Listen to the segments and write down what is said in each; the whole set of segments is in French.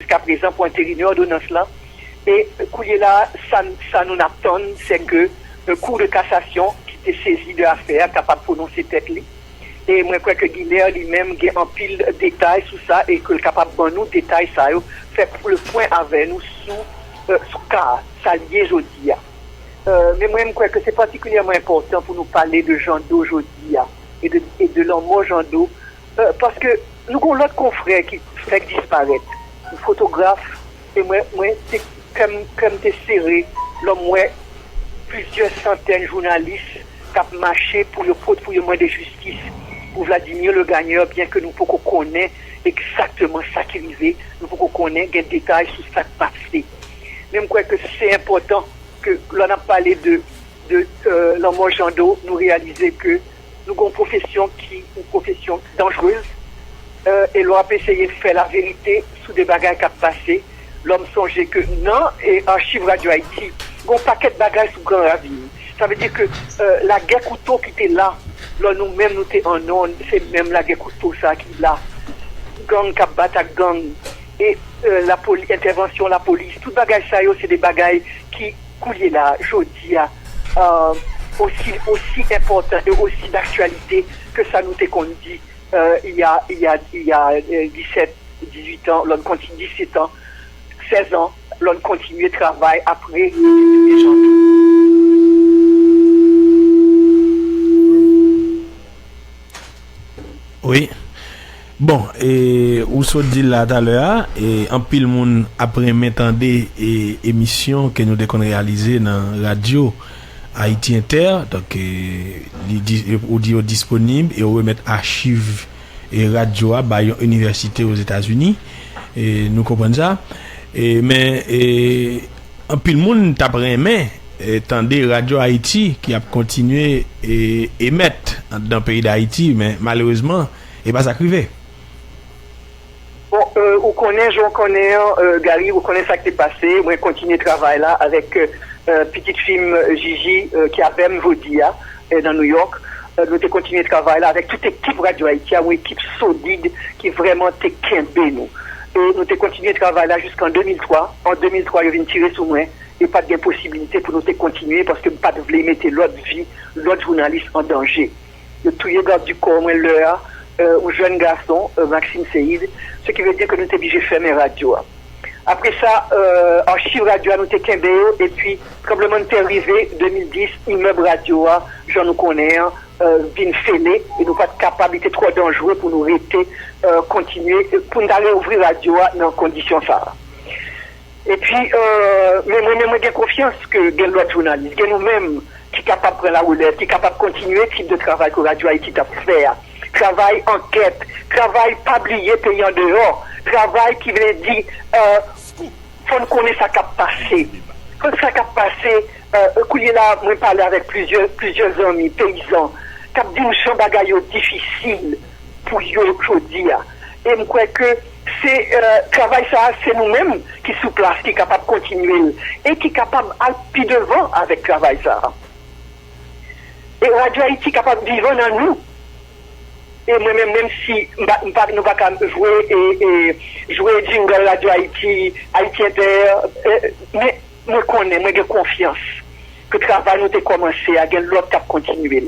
jusqu'à présent pour entériner l'ordonnance là. Et là, ça nous attend, c'est que le cours de cassation qui était saisi de l'affaire, capable de prononcer tête li. Et moi, je crois que Guilherme lui-même a un pile de détails sur ça et que le capable de nous détailler ça, fait le point avec nous sur cas, ça lié aujourd'hui. Mais moi, je crois que c'est particulièrement important pour nous parler de Jean Do aujourd'hui et de l'homme Jean Do, parce que nous avons l'autre confrère qui fait disparaître, un photographe, et moi c'est comme t'es serré, l'homme, plusieurs centaines de journalistes qui ont marché pour le moins de justice, pour Vladimir le Gagneur, bien que nous ne pouvons pas connaître exactement ce qui est arrivé, nous ne pouvons pas connaître des détails sur ce qui est passé. Mais je crois que c'est important que l'on a parlé de l'homme Jean Do, nous réaliser que nous avons une profession dangereuse, et l'on a essayé de faire la vérité sous des bagages qui ont passé. L'homme songeait que non, et Archive Radio Haïti, il y a un paquet de bagages sous Grand Ravine. Ça veut dire que la guerre couteau qui était là, nous-mêmes nous étions en onde, c'est même la guerre couteau ça qui est là. Gang qui bat à gang, et intervention la police, tout bagage ça, c'est des bagages qui coulaient là, jeudi, aussi important et aussi d'actualité que ça nous t'est qu'on dit il y a 17, 18 ans, l'on continue 17 ans, 16 ans, l'on continue le travail après les gens. Oui. Bon, et où se dit là tout à l'heure, et en pile monde après m'entendre et émission que nous devons réaliser dans radio Haïti Inter, donc audio disponible et on remettre archive et radio à Bayon Université aux États-Unis, et nous comprenons ça. Mais en pile monde t'après mais tendez radio Haïti qui a continué et émettre dans le pays d'Haïti, mais malheureusement et pas ça arrivé. Bon, je connais Gary, vous connaissez ça qui est passé. Moi, continue de travailler là avec petite fille Gigi qui a même Vodia dans New York. Nous avons continué de travailler là avec toute l'équipe Radio Haïti, une équipe solide qui vraiment t'est quimbé nous. Et nous avons continué de travailler là jusqu'en 2003. En 2003, ils viennent tirer sur moi et pas de possibilité pour nous de continuer parce que pas de vouloir mettre l'autre vie, l'autre journaliste en danger. Le tout garde du corps, moi, l'heure. Un jeune garçon, Maxime Seïd, ce qui veut dire que nous sommes obligés de fermer la radio. Après ça, Archive Radio, nous sommes qu'imbé, et puis, tremblement de terre arrivé, 2010, immeuble radio, j'en nous connais, vin fêlé, et nous pas capables, il était trop dangereux pour nous arrêter, continuer, pour nous aller ouvrir radio dans conditions ça. Et puis, mais j'ai confiance que l'autre journaliste, que nous-mêmes, qui est capable de prendre la roulette, qui est capable de continuer le type de travail que Radio Haïti a fait. Travail enquête, travail pas oublié pays en dehors, travail qui veut dire faut nous connaître ça qui a passé. Quand ça qui a passé, là, moi parlé avec plusieurs amis paysans, qui ont dit une chambre bagaille difficile pour eux aujourd'hui. Et je crois que c'est travail ça, c'est nous-mêmes qui sous place, qui est capable de continuer et qui est capable d'aller devant avec travail ça. Et Radio Haïti est capable de vivre dans nous. Et moi-même, même si nous ne pouvons pas jouer jingle Radio Haïti, Haïti Inter, mais moi connais, moi j'ai confiance que le travail nous a commencé à gagner l'autre qui a continué.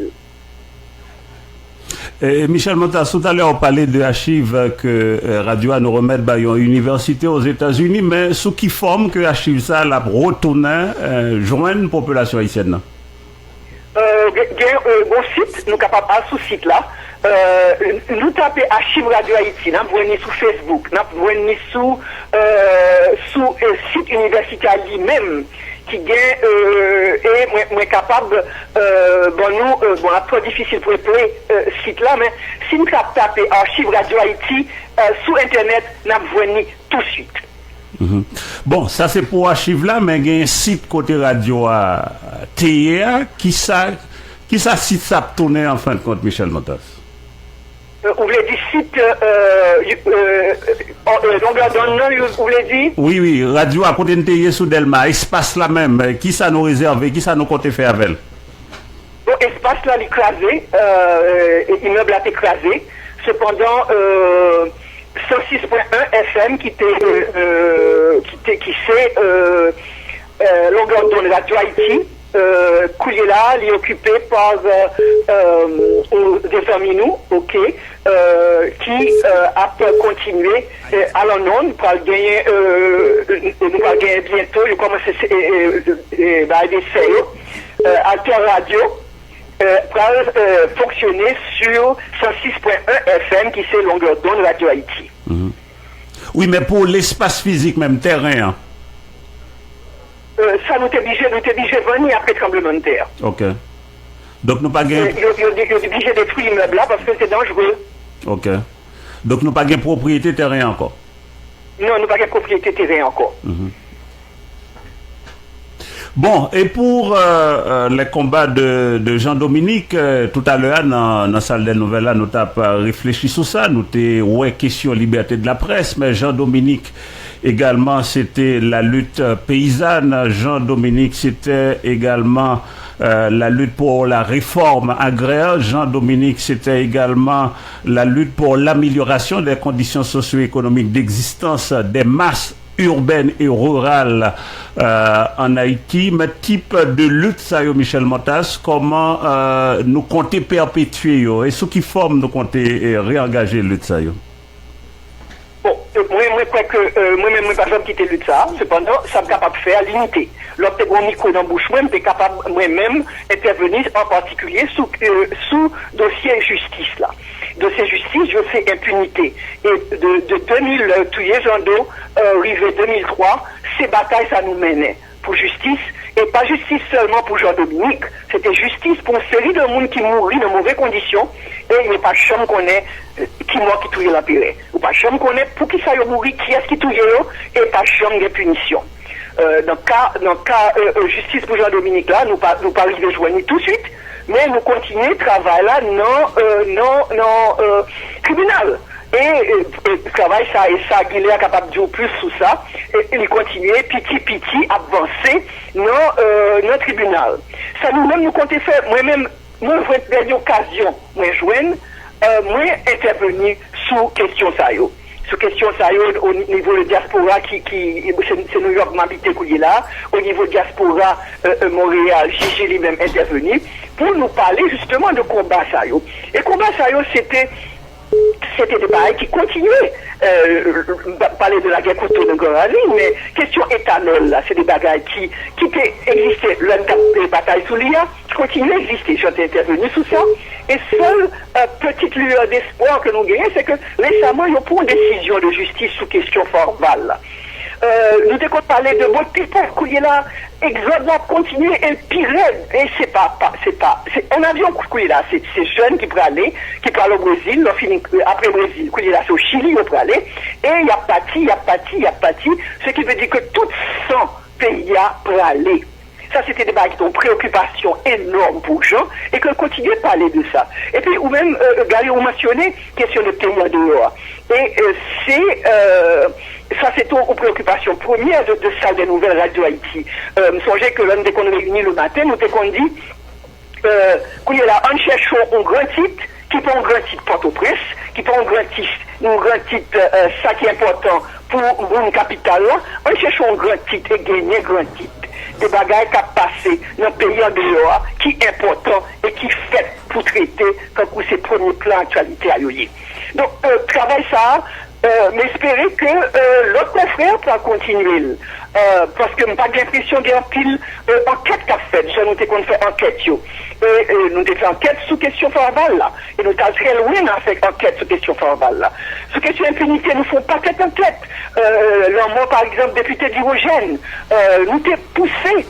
Michel Montas, tout à l'heure on parlait de archives que Radio a nous remettre à une université aux États-Unis, mais sous qui forme que archive ça la retourner joindre la population haïtienne? Bon site, nous sommes capables à ce site là. Nous tapons Archive Radio Haïti, nous venons sur Facebook, nous venons sur site universitaire lui-même qui gagne et moi capable un peu difficile pour appeler site là, mais si nous tapons Archive Radio Haïti sur internet, nous venons tout de suite. Mm-hmm. Bon, ça c'est pour archive là, mais il y a un site côté radio à TIA qui ça site ça tourner en fin de compte, Michel Montas. Vous voulez dire site longueur d'onde, vous voulez dire? Oui, radio à côté de TIA sous Delma, espace là même, qui ça nous réserve, qui ça nous compte faire avec? Bon, espace là l'écrasé, immeuble là écrasé. Cependant, 106.1 FM qui c'est longueur d'onde Radio Haïti. Kouliela, il est occupé par des amis nous, ok, qui a continué à l'onde pour gagner, nous va gagner bientôt, je commence à essayer, Alter Radio, pour fonctionner sur 106.1 FM qui c'est longueur d'onde Radio Haïti. Mm-hmm. Oui, mais pour l'espace physique, même terrain, hein. Ça nous est obligé de venir après le tremblement de terre. Ok. Donc nous pas gagné. Il est obligé de détruire l'immeuble là parce que c'est dangereux. Ok. Donc nous pas gagné propriété terrain encore. Non, nous pas gagné propriété terrain encore. Mm-hmm. Bon, et pour les combats de Jean-Dominique, tout à l'heure, dans la salle des nouvelles, là, nous avons réfléchi sur ça. Nous avons question liberté de la presse, mais Jean-Dominique, également, c'était la lutte paysanne. Jean-Dominique, c'était également la lutte pour la réforme agraire. Jean-Dominique, c'était également la lutte pour l'amélioration des conditions socio-économiques d'existence des masses urbaine et rurale en Haïti. Mais type de lutte, ça y est, Michel Montas, comment nous comptons perpétuer et ce qui forme nous comptons réengager lutte, ça y est? Bon, moi, je crois que moi-même, je ne peux pas quitter lutte ça. Cependant, ça me capable de faire l'unité. Lorsque je micro dans la bouche, moi, je suis capable moi-même intervenir en particulier sous dossier justice là. Dossier justice, je fais impunité. Et de 2000, tout Jando, arrivé 2003, ces batailles, ça nous menait pour justice, et pas justice seulement pour Jean-Dominique, c'était justice pour une série de monde qui mourit dans de mauvaises conditions, et il n'y a pas de chambre qu'on est, qui mort qui touille la pérée. Ou pas de chambre qu'on est, pour qui ça y mourir, qui est-ce qui touille, et pas de chambre de punition. Dans le cas justice pour Jean-Dominique là, nous pas arriver joindre tout de suite, mais nous continuons le travail là non tribunal. Et le travail ça et ça Guilherme est capable de dire plus sur ça et il continue petit avancer non tribunal. Ça nous-mêmes nous comptons faire moi-même moi dernière occasion moi joindre moi intervenir sur question ça yo. Sur question ça au niveau de diaspora qui c'est New York m'habité là au niveau de diaspora Montréal Gigi lui-même intervenu pour nous parler justement de combat ça yo. Et combat ça yo c'était des bagailles qui continuaient. Parler de la guerre contre le Gorazi, mais question éthanol, là, c'est des bagailles qui existaient, les batailles sous l'IA, qui continuent à exister. J'ai intervenu sur ça. Et seule petite lueur d'espoir que nous gagnons, c'est que récemment, il y a pour une décision de justice sous question formale. Nous devons parler de votre people, qu'il y a là, Exode va continuer et pire, et c'est un avion qu'il y a là, c'est jeunes qui peuvent aller au Brésil, après Brésil, qu'il y a là, c'est au Chili, ils peuvent aller, et il y a pâti, ce qui veut dire que tout 100 pays peuvent aller. Ça, c'était des bagues qui ont préoccupation énorme pour les gens et qu'on continue à parler de ça. Et puis, ou même, Gary, on mentionnait question de pays en dehors. Et ça, c'est une préoccupation première de salle des nouvelles Radio Haïti. Je songez que l'un des qu'on réunit le matin, nous t'ai qu'on dit qu'il y a là, on cherche un grand titre, qui prend un grand titre Port-au-Prince, qui prend un grand titre, ça qui est important pour une capitale, on cherche un grand titre et gagner un grand titre. Des bagailles qui passent dans le pays en dehors, qui est important et qui fait pour traiter comme pour ces premiers plans actualité à yoyer. Donc, travail ça, m'espérer que l'autre confrère peut continuer. Parce que je n'ai pas l'impression qu'il y a un pile enquête qu'a fait. Nous avons fait enquête. Et nous avons fait enquête sous question formale là. Et nous avons très loin à faire enquête sous question formale là. Sous question impunité, nous ne faisons pas cette enquête. Moi, par exemple, député d'Hydrogène, nous avons poussé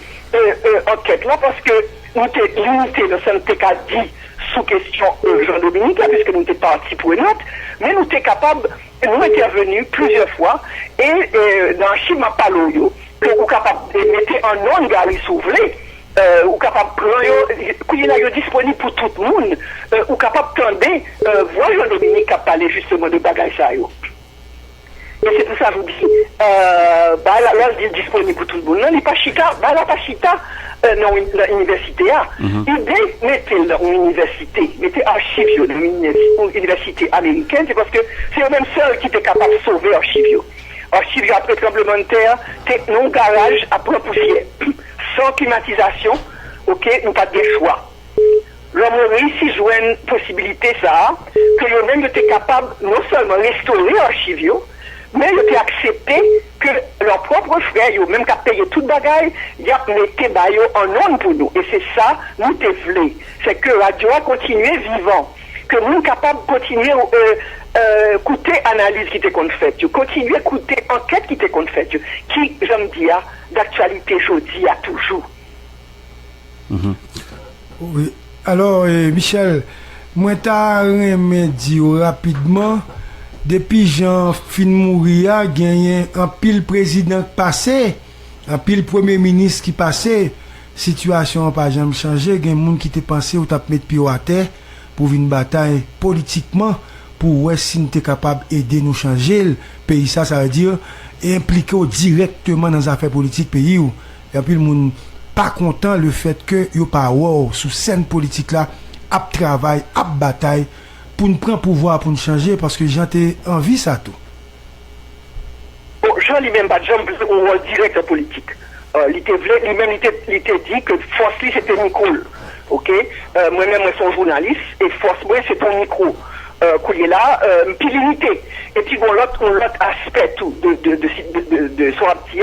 enquête là parce que nous avons limité le syndicat dit sous question Jean-Dominique, puisque nous étions partis pour une note, mais nous étions capables, nous intervenus plusieurs fois, et dans Chima Paloyo, que nous capables de mettre en non Gary Souvelé, ou capable qu'il est disponible pour tout le monde, ou capable de voir Jean-Dominique qui a parlé justement de bagaille ça. Et c'est pour ça que je vous dis, là, il est disponible pour tout le monde. Non, il n'est pas chita, là, pas chita, non, l'université, L'idée, mettez l'université, mettez archives dans une université américaine, c'est parce que c'est eux-mêmes seuls qui étaient capables de sauver archives. Archives après tremblement de terre, c'est non garage à plein poussière. Sans climatisation, ok, nous pas de choix. L'homme réussit à jouer une possibilité, ça, que eux-mêmes étaient capables non seulement de restaurer l'archive, mais ils ont accepté que leurs propres frères, ils ont même qu'à payer toute bagaille, ils ont mis en onde pour nous. Et c'est ça, nous te voulons. C'est que la radio a continué vivant. Que nous sommes capables de continuer à écouter l'analyse qui était qu'on fait, continuer à écouter l'enquête qui était qu'on fait, qui, j'aime dire, d'actualité aujourd'hui à toujours. Oui. Alors, Michel, moi, t'as dit rapidement, depuis Jean fin mourir, il y a un pile président passé, un pile premier ministre qui passé, situation n'a pas jamais changé, il y a des gens qui te pensé ou t'a mettre pied à terre pour une bataille politiquement, pour voir si nous sommes capables d'aider nous changer le pays, ça veut dire impliquer directement dans les affaires politiques pays où il y a plus de monde pas content le fait que yo pas sous scène politique là à travail à bataille pour nous prendre pouvoir pour nous changer parce que j'ai envie ça tout. Bon, Jean lui-même pas Jean un rôle direct en politique. Il était dit que force c'était Nicole. OK, moi-même moi suis journaliste et force moi c'est ton micro. Qu'il est là, puis l'unité. Et puis bon, l'autre aspect tout de son petit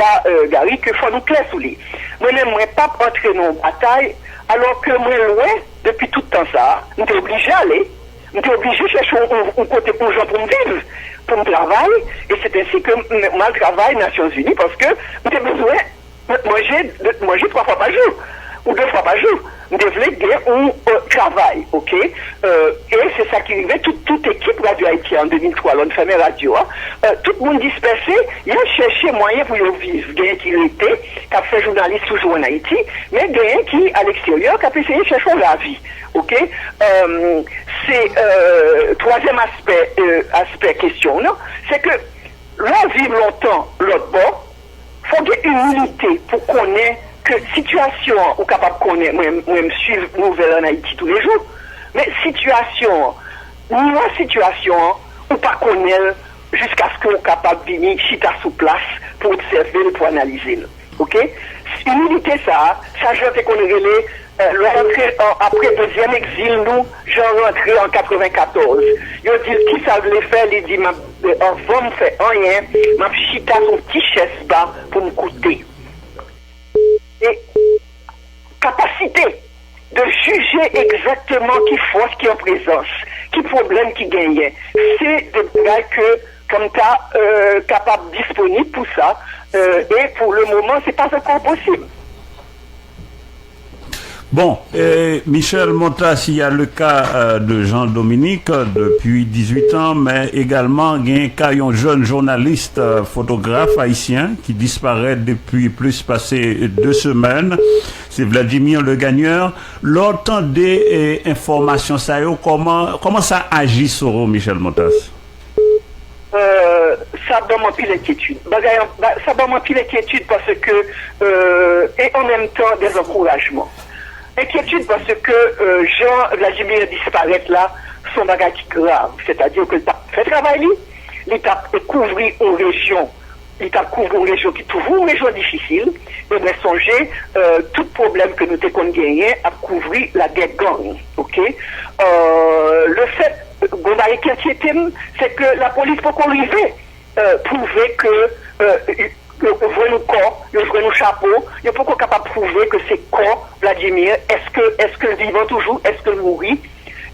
Gary que faut nous clair sous lui. Moi-même, moi pas entrer dans une bataille, alors que moi loin depuis tout le temps ça, nous sommes obligés à aller, nous sommes obligés de chercher un côté pour gens pour me vivre, pour me travailler, et c'est ainsi que moi je travaille aux Nations Unies parce que nous avons besoin de manger 3 fois par jour ou 2 fois par jour. Nous devons un travail, ok? Et c'est ça qui arrivait, toute équipe Radio Haïti en 2003, l'on fait radio, tout le monde dispersé, il a cherché moyen pour vivre. Il y a qui était, qui a fait journaliste toujours en Haïti, mais il y a qui, à l'extérieur, qui a essayé de chercher la vie, ok? C'est troisième aspect question, non? C'est que l'on vit longtemps l'autre bord, il faut qu'il y ait une unité pour qu'on ait que situation ou capable de connaître, moi me suivre nouvelle en Haïti tous les jours, mais situation, ou pas connaître jusqu'à ce qu'on soit capable de venir chita sous place pour observer, pour analyser. Ok? Une unité ça j'ai qu'on relais, après deuxième exil, nous, j'en rentré en 94. Il dit, qui ça voulait faire? Il dit, avant de faire rien, m'a chita son petit chaise bas pour me coûter. Et capacité de juger exactement qui force qui est en présence, qui problème qui gagne. C'est des bagages que, comme tu as capable disponible pour ça, et pour le moment, c'est pas encore possible. Bon, Michel Montas, il y a le cas de Jean-Dominique depuis 18 ans, mais également il y a un cas d'un jeune journaliste, photographe haïtien qui disparaît depuis plus passé 2 semaines. C'est Vladimir Le Gagneur. L'autant des informations, ça y est, comment ça agit sur Michel Montas? Ça donne un peu l'inquiétude. Ça donne un peu l'inquiétude parce que, et en même temps des encouragements. Inquiétude parce que Jean-Vladimir disparaître là, son bagage grave. C'est-à-dire que l'État fait travail, l'État couvrir une région, qui trouve une région difficile, et bien songer tout problème que nous avons gagné à couvrir la guerre gang. Ok? Le fait, qui inquiète, c'est que la police peut arriver prouver que ouvrir nos corps, ouvrir nos chapeaux, il faut qu'on capable de prouver que c'est corps Vladimir, est-ce que vivant toujours, est-ce que mourit,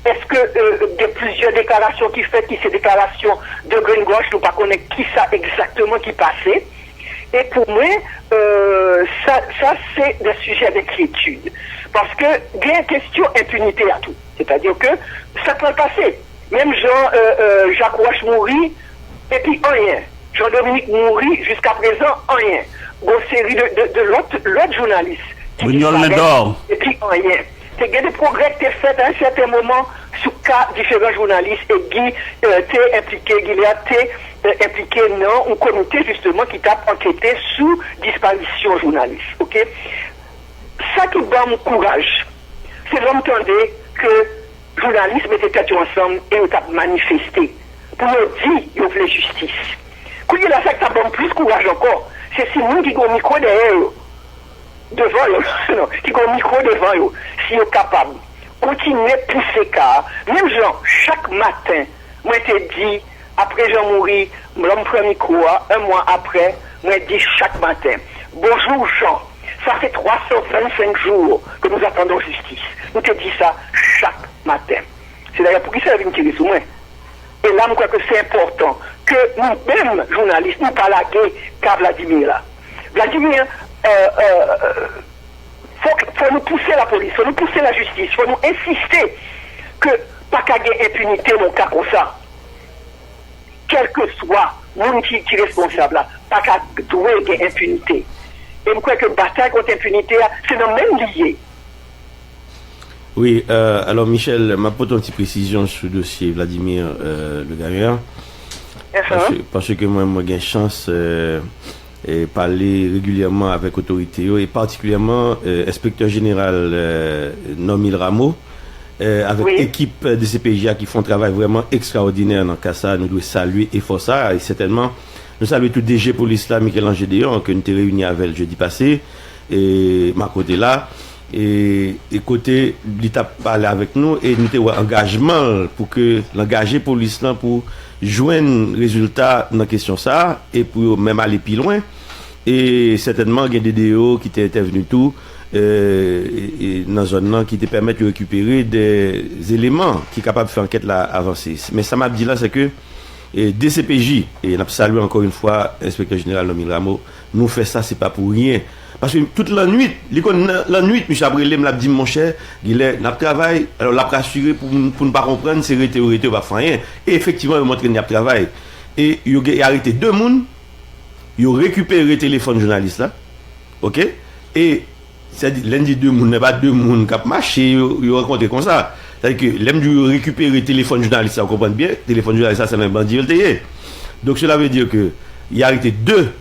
est-ce que de plusieurs déclarations qui fait, qui ces déclarations de green gauche, nous pas connaître qui ça exactement qui passait. Et pour moi, ça c'est des sujets d'inquiétude. Parce que il y a une question impunité à tout. C'est-à-dire que ça peut passer. Même Jacques Roche mourit, et puis rien. Jean-Dominique mourit jusqu'à présent, rien. Une série de l'autre journaliste. Brignol Lindor. Et puis rien. C'est qu'il y a des progrès qui sont faits à un certain moment sur cas différents journalistes et Guy t'es impliqué, Gilead t'es impliqué dans un comité justement qui t'a enquêté sous disparition journaliste. Ok? Ça qui donne mon courage, c'est l'entendre que journalistes mettaient tête ensemble et ont manifesté pour dire qu'ils veulent justice. Quand il y a ça qui t'a plus courage encore, c'est si nous qui avons un micro derrière eux, devant eux, non, qui ont un micro devant eux, si ils sont capables, continuer à pousser car, même Jean, chaque matin, moi je dit, après Jean mourir, l'homme prend le micro, un mois après, moi je dis chaque matin, bonjour Jean, ça fait 325 jours que nous attendons justice. Nous te dit ça chaque matin. C'est d'ailleurs pour qui ça vient tirer sur moi. Et là, je crois que c'est important que nous-mêmes, journalistes, nous pas laguer qu'à Vladimir là. Vladimir, faut nous pousser la police, faut nous pousser la justice, faut nous insister que pas qu'à gagner impunité dans le cas comme ça. Quel que soit le monde qui est responsable là, pas qu'à doit gagner impunité. Et je crois que la bataille contre l'impunité, c'est dans le même lié. Oui, alors Michel, ma petite précision sur le dossier Vladimir Le Gagneur. Parce que moi j'ai chance et parler régulièrement avec l'autorité et particulièrement inspecteur général Nomil Rameau avec l'équipe de CPJ qui font un travail vraiment extraordinaire dans le cas ça. Nous devons saluer et faire ça et certainement nous saluons tout DG Police là, Michel-Angé Déon, que nous avons réuni avec le jeudi passé et ma côté là. Et côté l'État parlé avec nous et nous avons un engagement pour que l'engager police là pour joindre résultat dans la question ça et pour même aller plus loin et certainement il y a des DO qui étaient intervenus tout et dans zone qui te permettent de récupérer des éléments qui sont capables de faire enquête là avancer. Mais ça m'a dit là c'est que DCPJ et on a salué encore une fois inspecteur général Nomil Rameau nous fait ça c'est pas pour rien. Parce que toute la nuit, M. Abrelé me l'a dit, mon cher, il est, n'a travail, alors l'a rassuré pour ne pas comprendre, c'est rété, va faire rien. Et effectivement, il montre qu'il y a travail. Et il a arrêté 2 personnes, il a récupéré le téléphone journaliste là, ok? Et, c'est-à-dire, lundi 2 personnes, n'est pas 2 personnes qui ont marché, il a rencontré comme ça. C'est-à-dire que l'homme du récupérer le téléphone journaliste, ça, vous comprenez bien, le téléphone journaliste, ça, c'est un bandit, donc cela veut dire que, il a arrêté 2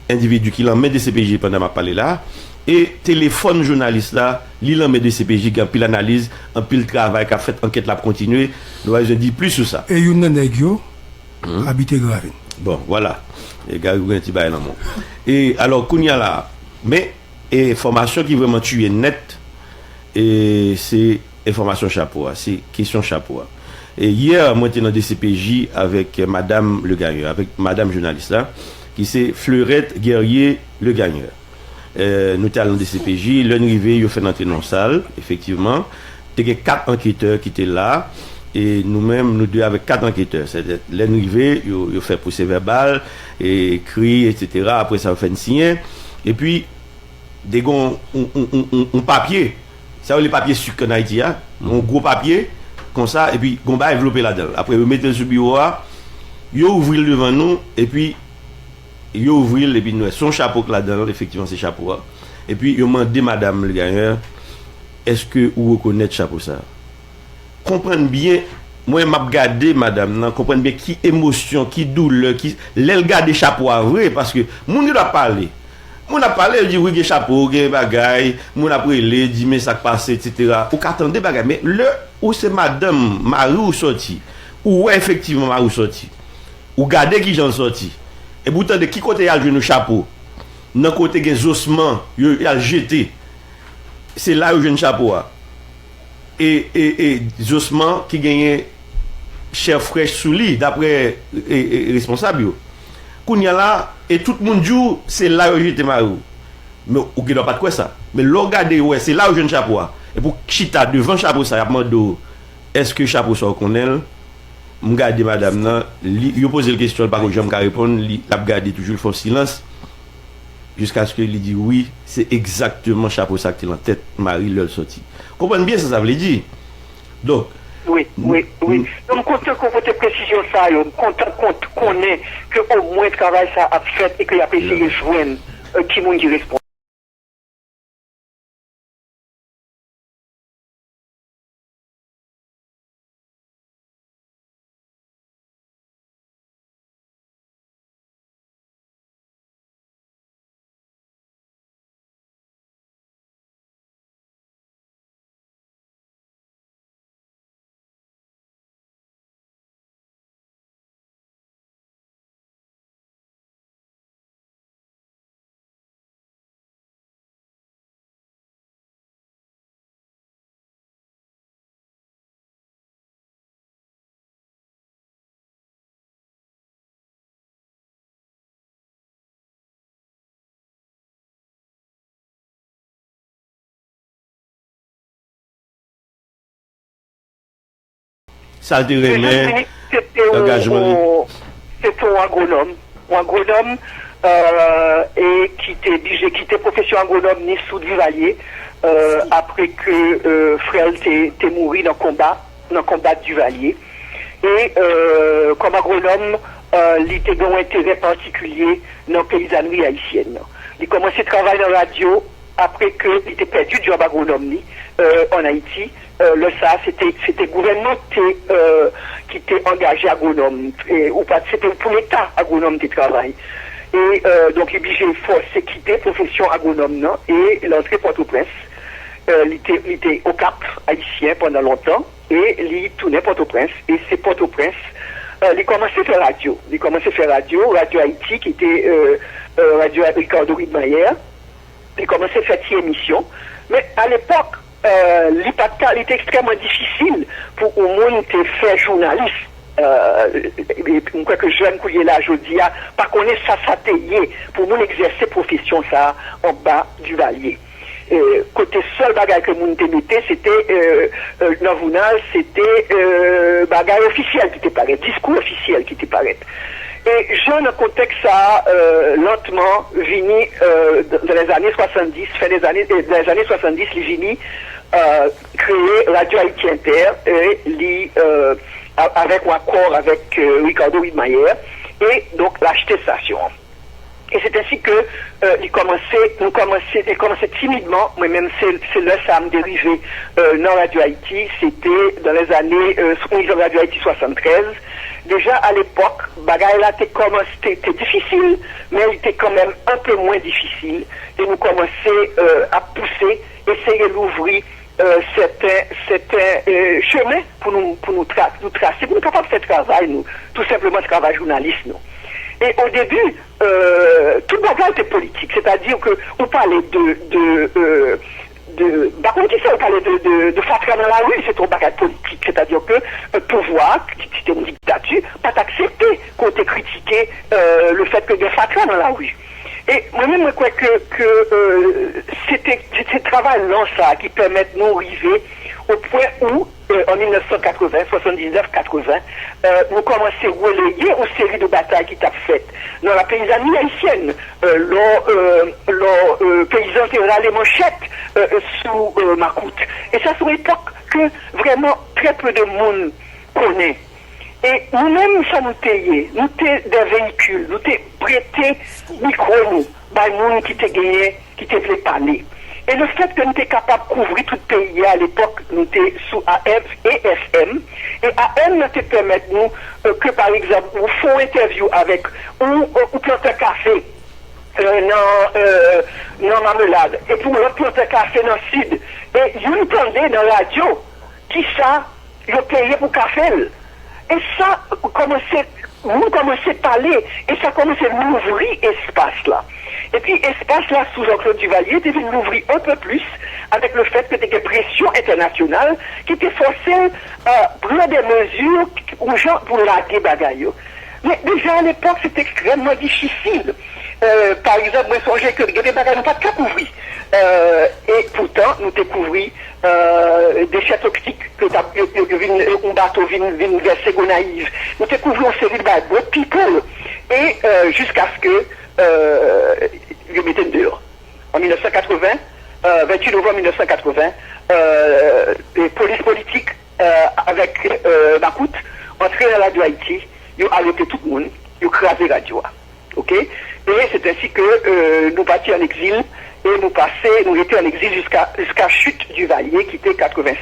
individu qui l'emmène de CPJ pendant ma parler là et téléphone journaliste là il l'emmène de CPJ qui a pile analyse un pile travail qui a fait enquête là continuer nous je dis plus sur ça et une nègre habité Gravine bon voilà et gars un petit bail dans mon et alors kounya là mais information qui vraiment tué net et c'est information chapeau c'est question chapeau et hier moi j'étais dans des CPJ avec madame Le Gagneur avec madame journaliste là qui c'est Fleurette Guerrier Le Gagneur. Nous étions dans des CPJ, l'un arrivé, il a fait entrer dans la salle, effectivement. Il y a 4 enquêteurs qui étaient là, et nous-mêmes, nous deux avec 4 enquêteurs. C'est-à-dire, l'un arrivé, il a fait procès verbal, et écrit, etc. Après, ça a fait un signe. Et puis, des gars, un papier, ça les papiers sucre en Haïti, un gros papier, comme ça, et puis, on va envelopper là-dedans. Après, vous mettez sur le bureau, vous ouvrez devant nous, et puis, il ouvrir et puis nous son chapeau là-dedans effectivement c'est chapeau et puis il demandé madame Le Gagneur est-ce que vous reconnaissez chapeau ça comprendre bien moi m'a regarder madame non comprendre bien qui émotion qui douleur qui l'aile garder chapeau vrai parce que moun doit parler moun a parlé dit oui chapeau gen bagay moun a prélé dit mais ça passe etc. ou qu'attendez bagay mais le où c'est madame Marie ou sorti ou effectivement Marie sorti ou garder qui j'en sorti. Et pourtant, de qui côté il y a le chapeau? Dans côté il y a ossements, il y a jeté. C'est là où il y a le chapeau. Et ossements qui gagnent chair fraîche sous lit, d'après responsable. Kounya là, et tout le monde dit, c'est là où il y a marou. Mais on ne doit pas de quoi ça. Mais regardez, ouais, c'est là où il y a le chapeau. Et pour chita devant le chapeau, ça, il y a demandé, est-ce que le chapeau soit reconnaît? Je regarde madame, il pose la question, par contre, je vais répondre, il a gardé toujours le silence, jusqu'à ce qu'il dise oui, c'est exactement chapeau ça qui est en tête, Marie le sorti. Comprenez bien ce que ça veut dire. Donc, oui. Donc, compte précision ça, compte qu'on est, que au moins le travail ça a fait et qu'il a essayé de joindre qui monde qui répond. Ça te remet l'engagement. C'était un agronome, et qui était profession agronome ni sous Duvalier, après que frère t'est mouru dans le combat de Duvalier. Et comme agronome, il était un intérêt particulier dans la paysannerie haïtienne. Il commençait à travailler dans la radio après qu'il était perdu du job agronome en Haïti. C'était le gouvernement qui était engagé agronome, ou pas, c'était pour l'État agronome qui travaille. Et donc il obligé forcé quitter la profession agronome non, et l'entrée Port-au-Prince. Il était au Cap haïtien pendant longtemps et il tournait Port-au-Prince, et c'est Port-au-Prince. Il commençait à faire radio. Radio Haïti qui était Radio Ricardo Widmayer. Il commençait à faire une émission. Mais à l'époque, il était extrêmement difficile pour au monde de faire journaliste. Je crois que jeune couillé là, je dis, pas connaître ça s'atteiller pour nous exercer profession ça en bas du Valier. Côté seul bagage que nous mettait, c'était dans le journal, c'était bagage officiel qui était paraît, discours officiel qui était paraît. Et Jean, dans le contexte ça, lentement, vini dans les années 70, fin des années 70, il vini créer Radio Haïti Inter, et avec un accord avec Ricardo Widmayer, et donc l'acheter station. Et c'est ainsi que il commençait timidement, mais même c'est là ça me dérivé dans Radio Haïti, c'était dans les années Radio Haïti 73. Déjà à l'époque, bagaille là c'était difficile, mais il était quand même un peu moins difficile, et nous commençons à pousser, essayer d'ouvrir certains chemins pour nous tracer, pour nous capables de faire travail, nous, tout simplement travail journaliste, nous. Et au début, tout bagage était politique, c'est-à-dire que on parlait par contre, on parlait de Fatran dans la rue, c'est un bagage politique, c'est-à-dire que le pouvoir, qui était une dictature, pas accepté qu'on ait critiqué le fait que de Fatran dans la rue. Et moi-même, je crois que c'était ce travail-là, ça, qui permet de nous arriver au point où, en 1980, 79-80, nous commençons à relayer une série de batailles qui t'a faites dans la paysannerie haïtienne. Les paysans qui ont les manchettes sous Macoute. Et ça, c'est une époque que vraiment très peu de monde connaît. Et nous-mêmes, ça nous payait. Nous t'es des véhicules, nous t'es prêté micro, nous, par monde qui t'est gagné, qui t'est fait parler. Et le fait que nous étions capables de couvrir tout le pays à l'époque, nous étions sous AM et FM. Et AM nous permet nous que, par exemple, nous faisons une interview avec ou plante un café dans Marmelade. Et pour l'autre plante un café dans le sud. Et nous planter dans la radio qui ça, ils payé pour café. Et ça, nous commençons à parler. Et ça commence à nous ouvrir l'espace là. Et puis, espace là, sous Jean-Claude Duvalier, devait l'ouvrir un peu plus avec le fait que des pressions internationales qui étaient forcées à prendre des mesures aux gens pour laguer bagaille. Mais déjà à l'époque, c'était extrêmement difficile. Par exemple, moi, je songeais que les bagailles n'ont pas de couvrir. Et pourtant, nous découvrir des déchets toxiques que un bateau vient verser Gonaïve. Nous découvrons une série de bateaux, people, et jusqu'à ce que je mettais dehors. En 1980, 28 novembre 1980, les polices politiques avec Macoute entraient dans la radio Haïti, ils ont arrêté tout le monde, ils ont crasé la radio. Ok? Et c'est ainsi que nous partions en exil, et nous étions en exil jusqu'à chute du Valier, qui était 86.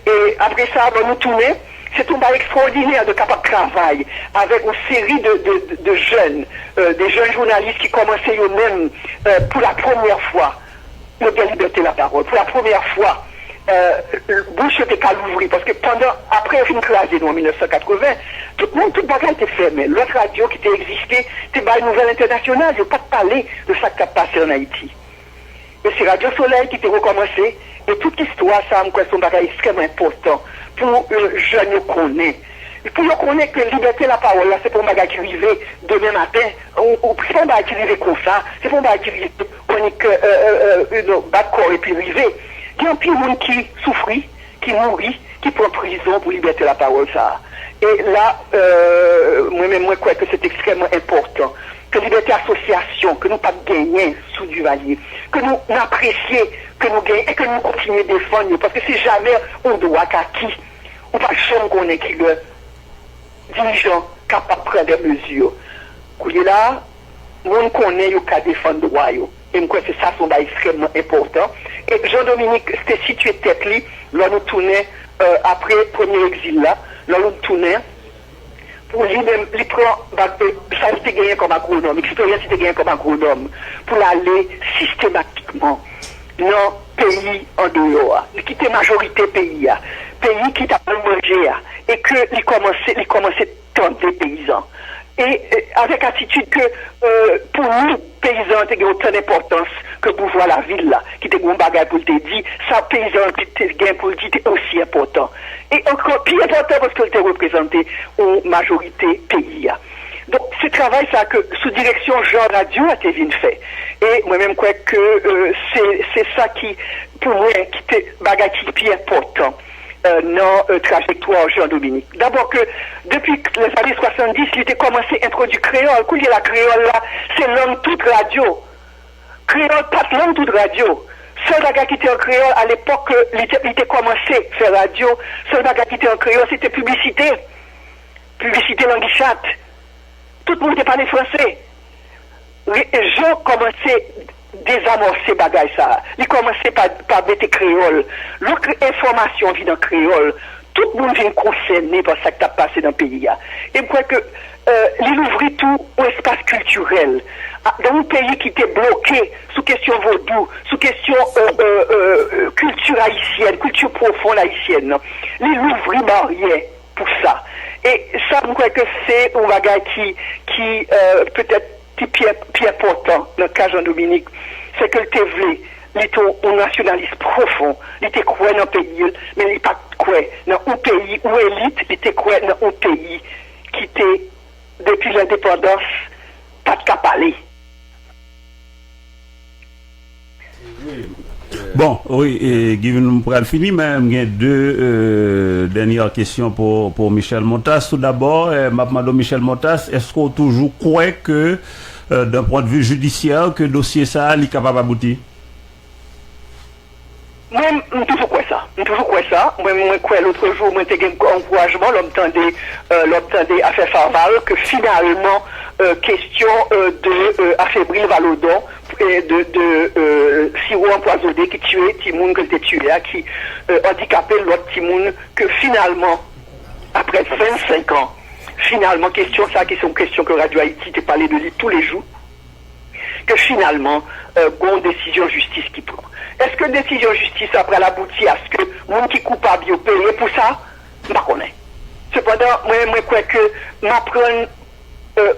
Et après ça, nous tournons. C'est un travail extraordinaire de capable de travail avec une série de jeunes, des jeunes journalistes qui commençaient eux-mêmes pour la première fois de libérer la parole. Pour la première fois, bouche était qu'à l'ouvrir parce que après une classe en 1980, tout le monde, toute bagarre était fermée. L'autre radio qui était existé, c'était une nouvelle internationale, je ne veux pas te parler de ça qui a passé en Haïti. Et c'est Radio Soleil qui était recommencé, et toute l'histoire, ça a un bagage extrêmement important pour les jeunes connaître. Pour nous connaître que liberté de la parole, là, c'est pour un bagage qui arrive demain matin, ou c'est pas un bagage qui arrive comme ça, c'est pas un bagage qui arrive, on est que, battre corps et puis arriver. Il y a un petit monde qui souffrit, qui mourit, qui prend prison pour libérer la parole, ça. Et là, moi-même, moi, crois que c'est extrêmement important. Que liberté d'association, que nous pas gagner sous Duvalier, que nous apprécions, que nous gagnons et que nous continuons à défendre, parce que c'est jamais on doit qu'à qui, on pas jamais qu'on est qui le dirigeant capable de prendre des mesures. Là, on connaît le cas défendre le droit. Et je crois que ça sont extrêmement important. Et Jean-Dominique, c'était situé tête li, là nous tournait après le premier exil là, là nous tournait pour lui-même, il prend, ça c'était gagné comme agronome, l'expérience c'était gagné comme agronome, pour aller systématiquement dans le pays en dehors, qui était majorité pays, pays qui t'a pas mangé, et que il commençait à tenter des paysans. Et avec attitude que pour nous, paysans, il y a autant d'importance que pour voir la ville là, qui était un bagage pour te dire, ça paysan qui gain pour le dire aussi important. Et encore plus important parce que était représenté en majorité pays. Donc ce travail ça que sous direction Jean Radio a été bien fait. Et moi-même crois que c'est ça qui pour moi qui était bagage qui est plus important. Dans trajectoire Jean-Dominique. D'abord que depuis les années 70, il était commencé à introduire créole. Quand il y a la créole là, c'est langue toute radio. Créole, pas langue toute radio. Seul bagage qui était en créole à l'époque, il était commencé à faire radio. Seul bagage qui était en créole, c'était publicité. Publicité langue chat. Tout le monde était parlé français. Les gens commençaient désamorcer bagay ça. Il commençait par mettre créole. L'autre information vient dans créole. Tout le monde vient concerné par ça qui a passé dans le pays. Et je crois que il ouvrit tout au espace culturel. Dans un pays qui était bloqué sous question vaudou, sous question culture haïtienne, culture profonde haïtienne, il ouvrit barrière pour ça. Et ça, je crois que c'est un bagage qui peut-être plus important dans le cas Jean-Dominique, c'est que le TV, il était un nationaliste profond, il était quoi dans le pays, mais il n'était pas quoi dans un pays où élite, il était quoi dans un pays qui était, depuis l'indépendance, pas de cap aller. Bon, oui, et Guillaume pourra finir, mais il y a deux dernières questions pour Michel Montas. Tout d'abord, Madame Michel Montas, est-ce qu'on toujours croit que, d'un point de vue judiciaire, que le dossier ça est capable d'aboutir? Moi, je toujours crois ça. Moi, l'autre jour, moi, j'ai eu un encouragement, l'obtenir à faire Farval, que finalement, question de affaiblir Valodon, et de sirop empoisonné qui tuait Timoun que était tué, qui handicapait l'autre Timoun, que finalement, après 25 ans, finalement, question que Radio Haïti te parlait de lui tous les jours, que finalement, une décision justice qui prend. Est-ce que décision justice après l'aboutir à ce que monde qui coupable est payé pour ça? Je ne connais pas. Cependant, moi, je crois que m'apprendre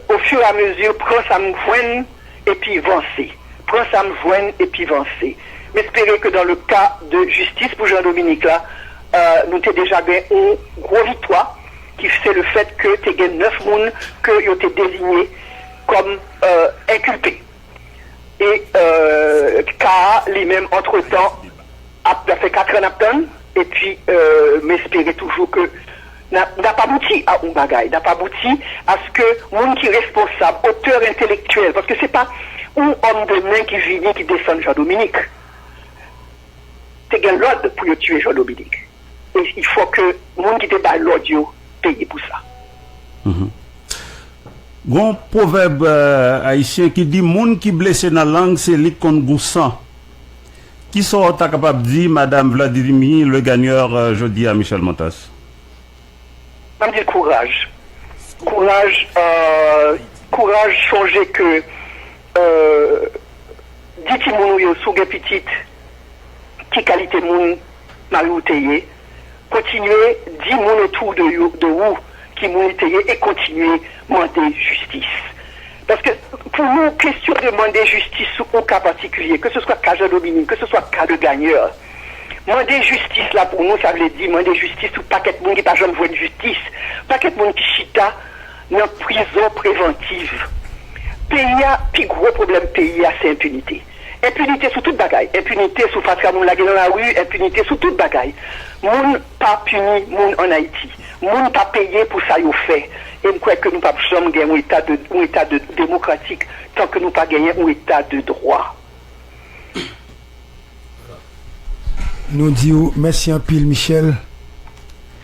au fur et à mesure, prends ça me joigne et puis avancer. Prends ça me joigne et puis avancer. Mais espérer que dans le cas de justice pour Jean-Dominique là, nous avons déjà gagné une grosse victoire qui c'est le fait que tu as gagné 9 personnes que ont été désignés comme inculpés. Et K.A. lui-même, entre-temps, a fait 4 ans d'apton, et puis m'espérer toujours que n'a pas abouti à un bagaille, n'a pas abouti à ce que monde qui est responsable, auteur intellectuel, parce que c'est pas un homme de main qui vient qui défend Jean-Dominique. C'est l'ordre pour tuer Jean-Dominique. Et il faut que monde qui débat l'audio paye pour ça. Bon proverbe haïtien qui dit monde qui blessé dans la langue c'est lui qu'on goussan. Qui sont capable de dire Madame Vladimir le gagneur jeudi à Michel Montas? Je dis courage. Courage changer que dit qui moun yo sou gen petite qui qualité moun maloutéye continuer dit moun autour de vous qui moun et continuer demander justice. Parce que pour nous, question de demander justice sur un cas particulier, que ce soit cas Jean-Dominique, que ce soit cas de gagneur, demander justice là pour nous, ça veut dire demander justice sur paquet de monde qui pas jamais voie de justice, paquet de monde qui chita dans prison préventive. Pays a, plus gros problème pays a, c'est impunité. Impunité sous toute bagaille. Impunité sous face à moun la dans la rue, impunité sous toute bagaille. Moun pas puni, moun en Haïti. Moun pas payé pour ça yo fait. Et je crois que nous pas jamais gagner un état de démocratique tant que nous pas gagner un état de droit. Nous disons merci en pile Michel.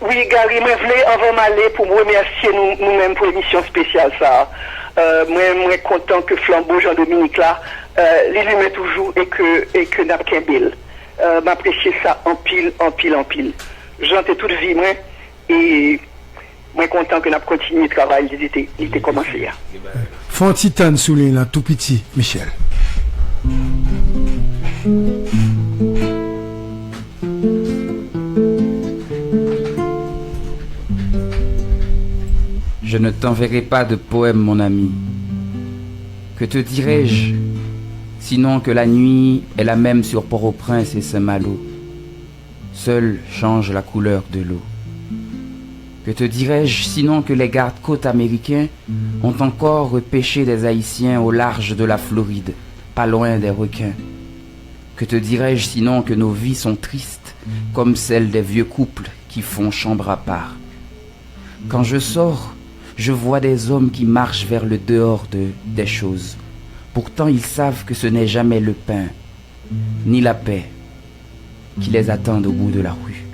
Oui, Gary, je voulais avant m'aller pour me remercier nous-mêmes pour l'émission spéciale ça. Moi, je suis content que Flambeau Jean-Dominique là, l'illume toujours et que n'a qu'un bel. M'apprécier ça en pile. J'entends toute vie, moi, et moi, content que n'a continué le travail, il était commencé. Font titane sous les là, tout petit, Michel. Je ne t'enverrai pas de poème, mon ami. Que te dirais-je, sinon que la nuit est la même sur Port-au-Prince et Saint-Malo. Seul change la couleur de l'eau. Que te dirais-je, sinon que les gardes-côtes américains ont encore repêché des Haïtiens au large de la Floride, pas loin des requins. Que te dirais-je, sinon que nos vies sont tristes, comme celles des vieux couples qui font chambre à part. Quand je sors, je vois des hommes qui marchent vers le dehors des choses. Pourtant, ils savent que ce n'est jamais le pain, ni la paix, qui les attendent au bout de la rue.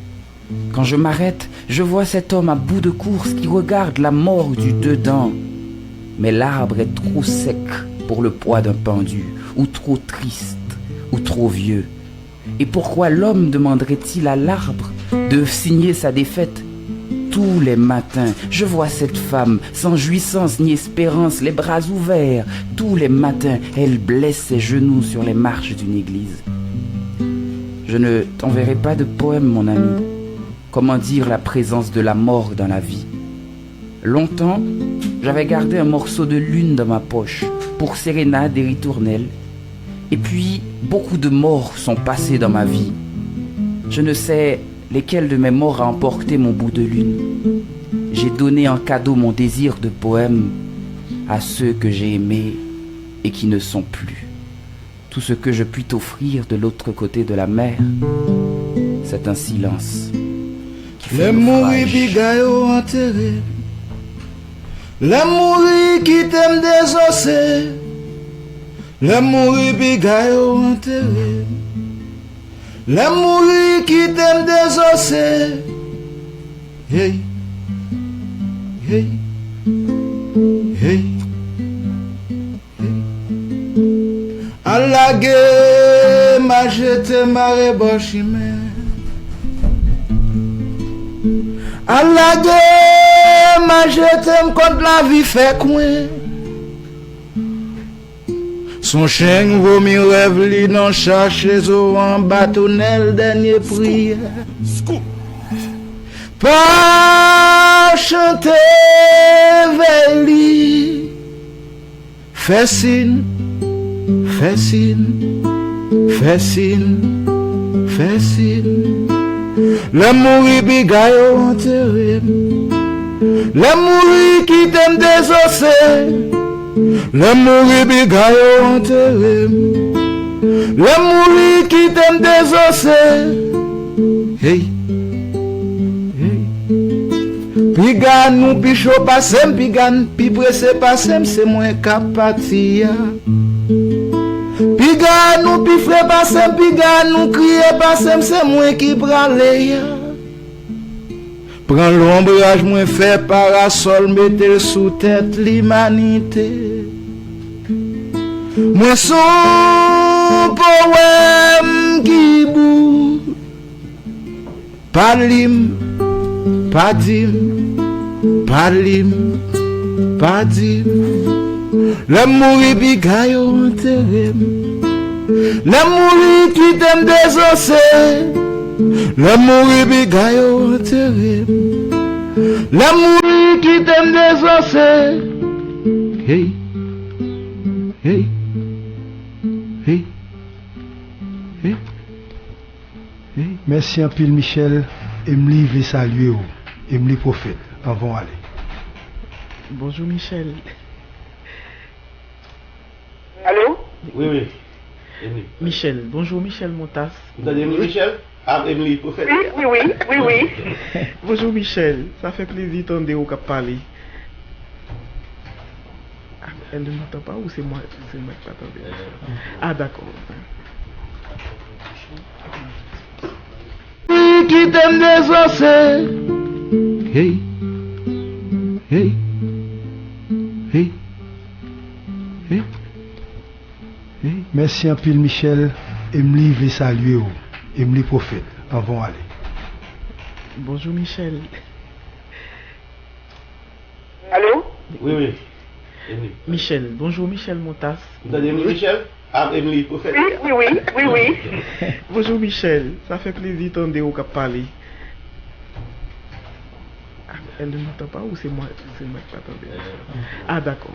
Quand je m'arrête, je vois cet homme à bout de course qui regarde la mort du dedans. Mais l'arbre est trop sec pour le poids d'un pendu, ou trop triste, ou trop vieux. Et pourquoi l'homme demanderait-il à l'arbre de signer sa défaite? Tous les matins, je vois cette femme, sans jouissance ni espérance, les bras ouverts. Tous les matins, elle blesse ses genoux sur les marches d'une église. Je ne t'enverrai pas de poème, mon ami. Comment dire la présence de la mort dans la vie? Longtemps, j'avais gardé un morceau de lune dans ma poche, pour sérénade et ritournelle. Et puis, beaucoup de morts sont passés dans ma vie. Je ne sais lesquels de mes morts a emporté mon bout de lune. J'ai donné en cadeau mon désir de poème à ceux que j'ai aimés et qui ne sont plus. Tout ce que je puis t'offrir de l'autre côté de la mer, c'est un silence qui fait naufrage. Les mourir qui t'aiment désossé, les mourir bigayo enterré. Les mourir qui t'aiment désossé. Hey, hey, hey, hey. À la guerre, ma jete ma rebochime. À la guerre, ma jete contre la vie fait coin. Son chien vomi rêve li non chercher au en bâtonnel dernier prière. Pas chanter veli. Fais signe, fais signe, fais signe, fais signe. Le mourir bigayo enterré. Le mourir qui t'aime désossé. Le mourir bigayo enterré. Le mourir qui t'aime désossé. Hey, hey. Pigan nous pichot passem, pigan pi pressé passem, c'est moins capatia. Pigan nous pi fré passem, pigan nous crier passem, c'est moins qui bralé. Prends l'ombrage, moins fait parasol, mettez sous tête l'humanité. Moi son poème qui bout, pas lim, pas dim, pas lim, pas dim. Le mourir bigayo enterré, le mourir qui t'aime désossé. Le mourir bigayo enterré. Le mourir qui t'aime désossé. Hey, hey, hey, hey, hey. Merci un pile Michel. Emily veut saluer vous. Emily prophète. Avant aller. Bonjour Michel. Allô? Oui, oui. Michel, bonjour Michel Montas. Vous entendez Michel? Ah, Emily, prophète. Oui. Bonjour Michel, ça fait plaisir d'entendre au cap parler. Elle ne m'entend pas ou c'est moi qui pas entendu? Ah d'accord. Qui t'aime désossé. Hey. Hey. Hey. Hey. Hey. Merci un pile Michel. Emily veut saluer ou. Emily prophète. Avant aller. Bonjour Michel. Allô? Oui. Michel, bonjour Michel Montas. Vous entendez Michel? Ah, Emily, prophète. Oui. Bonjour Michel, ça fait plaisir d'entendre au cap parler. Elle ne m'entend pas ou c'est moi qui pas entendu? Ah d'accord.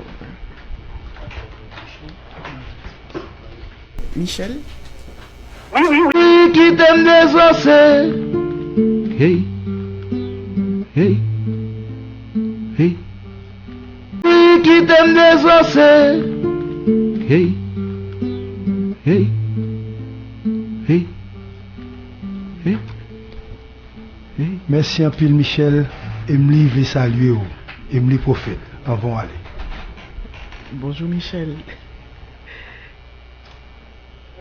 Michel? Oui. Qui t'aime désossé. Hey. Hey. Hey. Qui t'aime désossé. Hey. Hey. Hey. Hey. Hey. Merci un pile Michel. Emily veut saluer ou. Emily prophète. Avant aller. Bonjour Michel.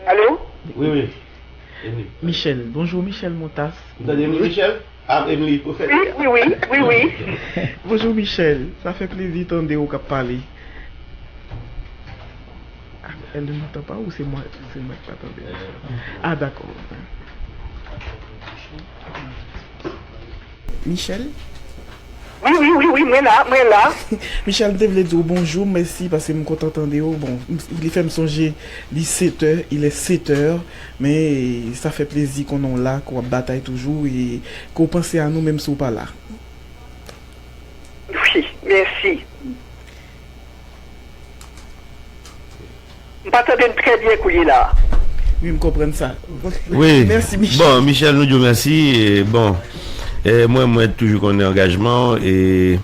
Allô? Oui. Michel, bonjour Michel Montas. Vous entendez Michel? Ah, Emily, prophète. Oui. Bonjour Michel, ça fait plaisir d'entendre au cap parler. Elle ne m'entend pas ou c'est moi qui pas entendu? Ah d'accord. Michel? Oui, moi là. Michel, je voulais dire bonjour, merci parce que je suis content d'entendre. Bon, il fait me songer, il est 7h, il est 7h, mais ça fait plaisir qu'on est là, qu'on bataille toujours et qu'on pense à nous même si on n'est pas là. Oui, merci. Je m'attends très bien qu'il est là. Oui, je comprends ça. Oui. Merci Michel. Bon, Michel, nous disons merci. Et bon, moi, toujours connais engagement et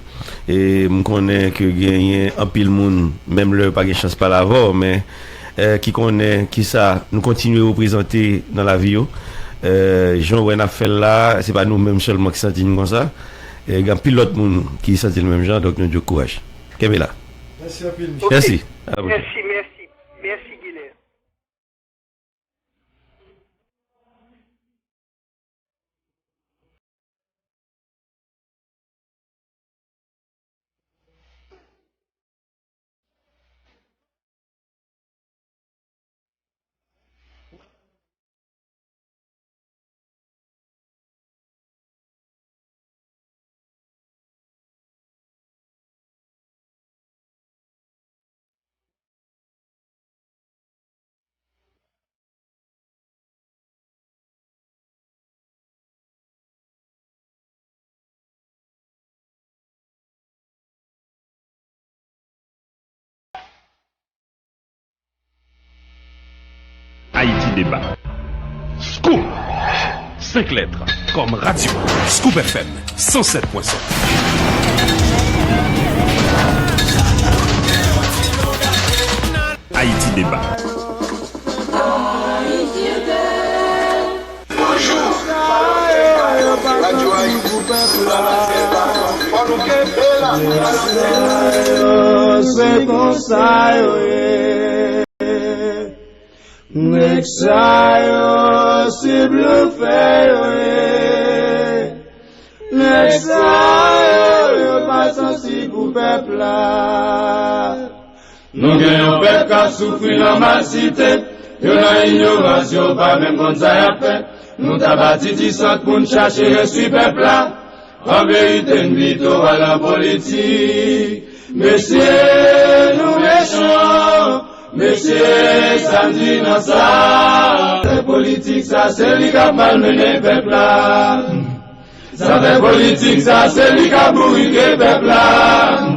je connais que gagner un pile monde, même le pas de chance pas l'avoir, mais qui connaît, qui ça, nous continuons à représenter dans la vie. Jean-Wen a fait là, c'est pas nous mêmes seulement qui sentimos comme ça. Il y a un pilote qui sentit le même genre, donc nous disons courage. Qu'est-ce que là? Merci un pile Michel. Okay. Merci. Merci Guilherme. Haïti Débat. Scoop! 5 lettres, comme radio. Scoop FM, 107.7. Haïti Débat. C'est comme ça, Nexayo si bluffé, Nexayo yo pas senti pour peuple là. Nous gagnons peuple qui a souffert dans ma cité, yo dans ignorance pas même comme ça y a fait. Nous t'a bâti 10 ans pour nous chercher reçu peuple là. En vérité, nous vivons à la politique. Messieurs, nous méchants. Monsieur, samedi dans ça, la politique ça c'est lui qui a malmené peuple là. Ça fait politique ça c'est lui qui a bourriqué peuple là.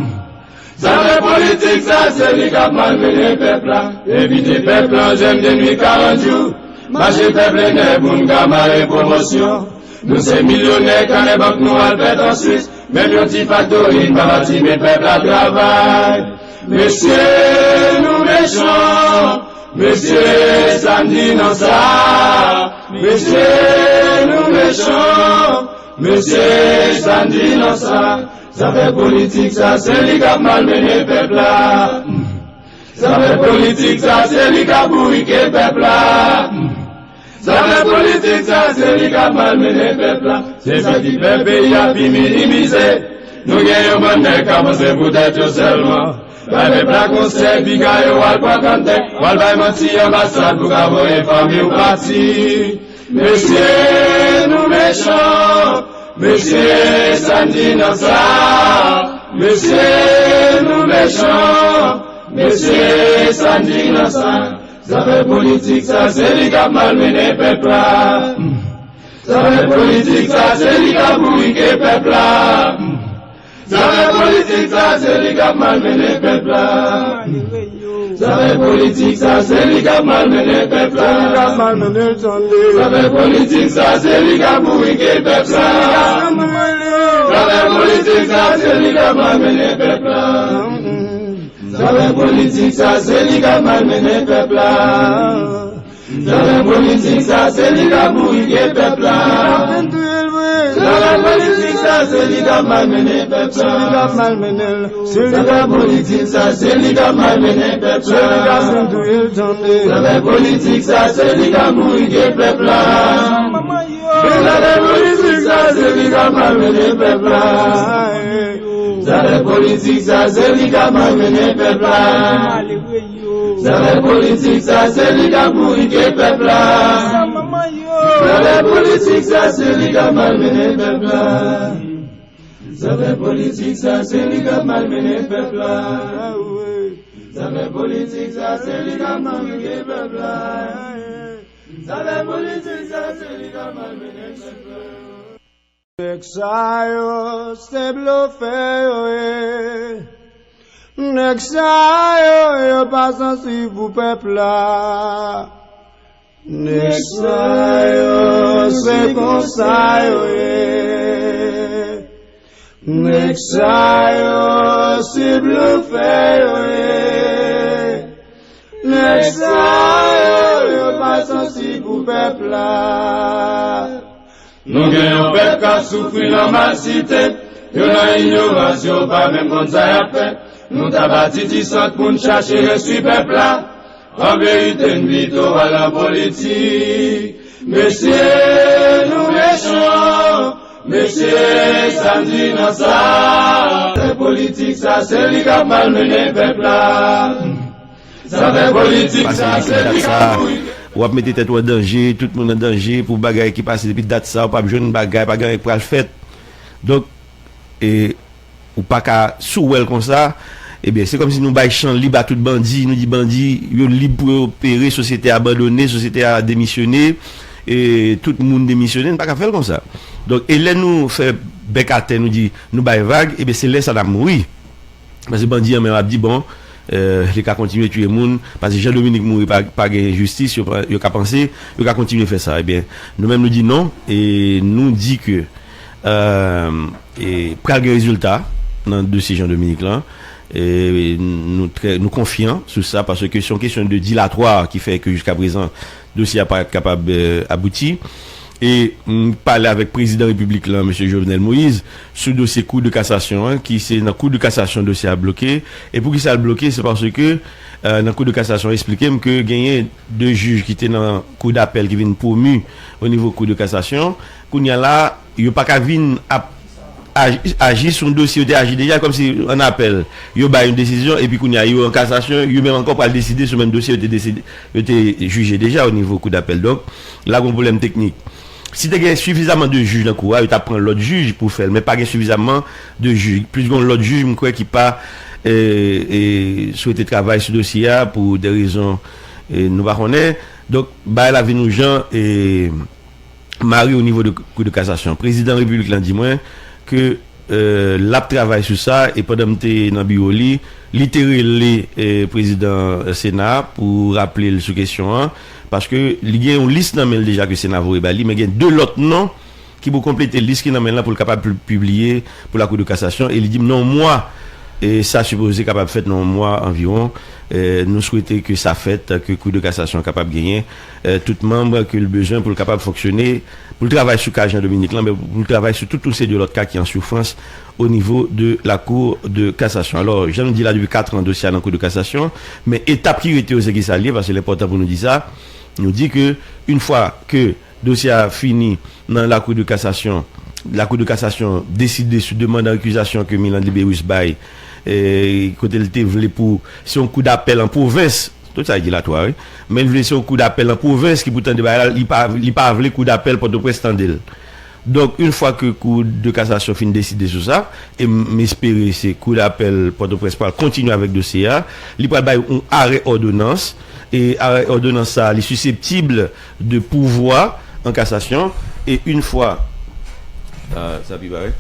Ça fait politique ça c'est lui qui a malmené peuple là. Éviter peuple là, j'aime des nuits 40 jours. Marcher peuple n'est pour nous camarades promotion. Nous c'est millionnaires quand les banques nous alpètent en Suisse. Même un petit factory, pas bâti mais peuple à travail. Messieurs, nous méchants, monsieur, samedi dans ça, monsieur, nous méchants, monsieur, samedi dans ça, ça fait politique, ça c'est les gars malmené peuple là. Ça fait politique, ça c'est les gars bourriqué peuple là. Ça fait politique, ça c'est les gars malmené peuple là. C'est ça qui fait le pays à puis minimiser. Nous gagnons bon nez, commencer peut-être seulement. Bah les blagues on sait, puis gagne ou al pas canter. Ou al va mentir ambassade pour avoir une famille ou parti. Monsieur, nous méchants. Monsieur, samedi dans ça. Monsieur, nous méchants. Monsieur, samedi dans ça. Ça fait politique, ça c'est les gars malmené peuple là. Ça fait politique, ça c'est les gars bourriqué peuple là. Ça fait politique, ça c'est les gars malmené peuple là. Ça fait politique, ça c'est les gars malmené peuple là. Ça fait politique, ça c'est les gars bourriqué peuple là. Ça fait politique, ça c'est les gars malmené peuple là. Ça fait politique, ça c'est les gars malmené peuple là. Ça fait politique, ça c'est les gars bourriqué peuple là. Ça fait politique, ça c'est les gars malmené peuple là. Ça fait politique, ça c'est les gars malmené peuple là. Ça fait politique, ça c'est les gars bourriqué peuple là. Ça fait politique, ça c'est les gars malmené peuple là. Ça fait politique, ça c'est les gars malmené peuple là. Ça fait politique, ça c'est les gars bourriqué peuple là. Ça fait politique, ça c'est les gars malmené peuple là. Ça fait politique, ça c'est les gars malmené peuple là. Ça fait politique, ça c'est les gars malmené peuple là. Ça fait politique, ça c'est les gars malmené peuple là. Nexayo, c'est bluffé, Nexayo, yo pas sensible pour peuple là. Nexayo, c'est comme ça, Nexayo, c'est bluffé, Nexayo, yo pas sensible pour peuple là. Nous gagnons peuple qui a souffert dans ma cité. Yo n'a ignoration, pas même quand ça a fait. Nous t'a bâti 10 ans pour nous chercher le suivre peuple là. En vérité, nous vivons à la politique. Messieurs, nous méchants. Messieurs, samedi dans ça. La politique, ça c'est les gars malmenés peuple là. Ça fait politique, ça c'est les gars. Ou ap mette tête en danger, tout le monde en danger pour bagaille qui passe depuis date ça, ou pas besoin de bagaille, pas gagne pour le fait. Donc ou pas qu'à souwel comme ça, eh bien c'est comme si nous bail champ libre à tout bandit, nous dit bandit, yo libre pour opérer, société abandonnée, société a démissionné et tout le monde démissionné, pas qu'à faire comme ça. Donc et là nous fait bec à terre, nous dit nous bail vague, eh bien c'est là ça la mourir. Parce que bandit même a dit bon les cas continuer tuer monde parce que Jean-Dominique mourir pas gain justice yo ka penser yo ka continuer faire ça. Eh bien nous même nous dit non et nous dit que et pral gen résultat dans le dossier Jean-Dominique là et nous confiants sur ça parce que c'est une question de dilatoire qui fait que jusqu'à présent le dossier n'a pas capable aboutir. Et parler avec le président de la République, là, M. Jovenel Moïse, sur le dossier Cour de cassation, hein, qui c'est dans le Cour de cassation, le dossier a bloqué. Et pour qui ça a bloqué, c'est parce que dans le Cour de cassation, expliqué que gagné deux juges qui étaient dans la Cour d'appel qui viennent promus au niveau Cour de cassation, qu'on y a là, il n'y a pas qu'à venir agir sur un dossier, il agit déjà comme si on appelle, il y a une décision, et puis qu'on y a eu en cassation, il y a même encore pas décidé sur le même dossier, il était jugé déjà au niveau Cour d'appel. Donc, là, il y a un problème technique. Si tu as suffisamment de juges dans le cours, tu prends l'autre juge pour faire, mais pas suffisamment de juges. Plus que l'autre juge, je crois qu'il pas souhaité travailler sur ce dossier pour des raisons nous pas connaître. Donc, bah la vie nous gens et Marie au niveau de Cour de cassation. Président de la République l'a dit moi que l'a travail sur ça et pendant que dans bioli, littéralement les président Sénat pour rappeler le sous question parce que il y a une liste dans mail déjà que Sénat va bali mais il y a deux autres noms qui vont compléter la liste qui dans mail là pour le capable de publier pour la Cour de cassation et il dit non moi et ça supposé capable fait dans un mois environ. Nous souhaitons que ça fait que Cour de cassation capable de gagner tout membre que le besoin pour le capable de fonctionner pour le travail sur cas Jean-Dominique là, mais pour le travail sur tous ces deux autres cas qui en souffrance au niveau de la Cour de cassation. Alors, j'en dis là depuis 4 ans dossier dans la Cour de cassation, mais étape qui était aussi qui s'allie, parce que l'important pour nous dire ça, nous dit que une fois que dossier a fini dans la Cour de cassation décide sur demande d'accusation que Milan Libérus bail et côté le voulait pour c'est un coup d'appel en province, tout ça est dilatoire, oui? Mais il voulait c'est un coup d'appel en province qui pourtant il pas voulu coup d'appel pour de prétendre. Donc une fois que Cour de cassation fin décider sur ça et m'espérer c'est coup d'appel pour de presse continuer avec dossier là, il va bailler un arrêt ordonnance et arrêt ordonnance ça est susceptible de pouvoir en cassation et une fois ça peut barrer